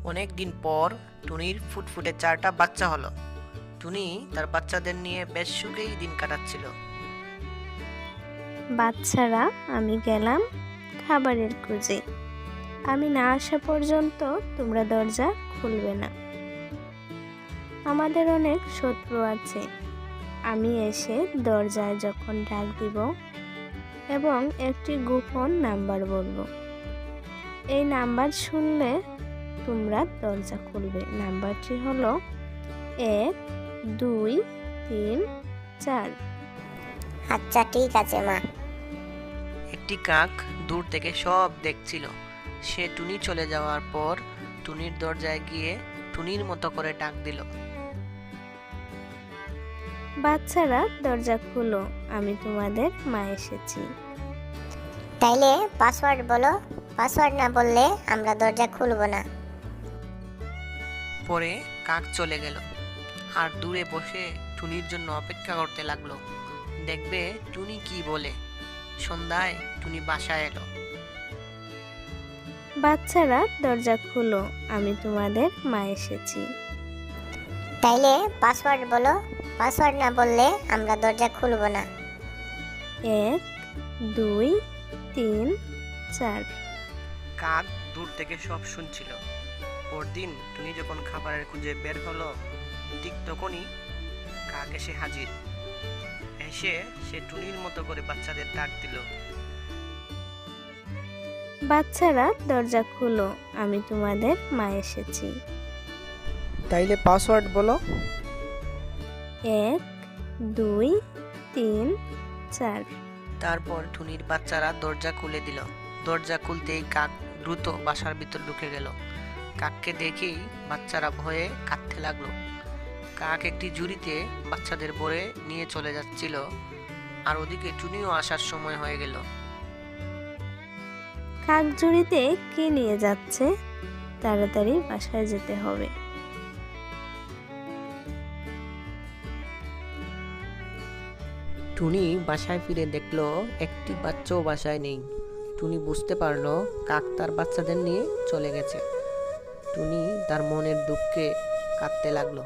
অনেক দিন পর টুনির ফুটফুটে 4টা বাচ্চা হলো। টুনি তার বাচ্চাদের নিয়ে বেশ সুখেই দিন কাটাচ্ছিল। বাচ্চারা, আমি গেলাম খাবারের খোঁজে। আমি না আসা পর্যন্ত তোমরা দরজা খুলবে না। আমাদের অনেক শত্রু আছে। আমি এসে দরজায় যখন ডাক দিব এবং একটি গোপন নাম্বার বলবো, এই নাম্বার শুনলে তোমরা দরজা খুলবে। নাম্বারটি হলো 1 2 3 4। আচ্ছা, ঠিক আছে মা। একটি কাক দূর থেকে সব দেখছিল। সে টুনি চলে যাওয়ার পর টুনির দরজায় গিয়ে টুনির মতো করে ডাক দিল। বাচ্চারা, দরজা খুলো, আমি তোমাদের মা এসেছি। তাইলে পাসওয়ার্ড বলো। পাসওয়ার্ড না বললে আমরা দরজা খুলবো না। পরে কাক চলে গেল আর দূরে বসে টুনির জন্য অপেক্ষা করতে লাগলো। দেখবে টুনি কি বলে। সন্ধ্যায় টুনি বাসায় এলো। বাচ্চারা, দরজা খুলো, আমি তোমাদের মা এসেছি। তাইলে পাসওয়ার্ড বলো। পাসওয়ার্ড না বললে আমরা দরজা খুলবো না। 1 2 3 4। কাক দূর থেকে সব শুনছিল। পরদিন টুনি যখন খাবারের খুঁজে বের হলো, ঠিক তখনই কাক এসে হাজির। এসে সে টুনির মতো করে বাচ্চাদের ডাক দিল। বাচ্চারা, দরজা খুলো, আমি তোমাদের মা এসেছি। তাইলে পাসওয়ার্ড বলো। 1 2 3 4। তারপর টুনির বাচ্চারা দরজা খুলে দিল। দরজা খুলতেই কাক দ্রুত বাসার ভিতর ঢুকে গেল। কাককে দেখেই বাচ্চারা ভয়ে কাঁদতে লাগলো। কাক একটি ঝুড়িতে বাচ্চাদের ভরে নিয়ে চলে যাচ্ছিল, আর ওদিকে টুনিও আসার সময় হয়ে গেল। কাকজুড়িতে কে নিয়ে যাচ্ছে? তাড়াতাড়ি বাসায় যেতে হবে। টুনি বাসায় ফিরে দেখলো একটি বাচ্চাও বাসায় নেই। টুনি বুঝতে পারলো কাক তার বাচ্চাদের নিয়ে চলে গেছে। টুনি তার মনের দুঃখে কাঁদতে লাগলো।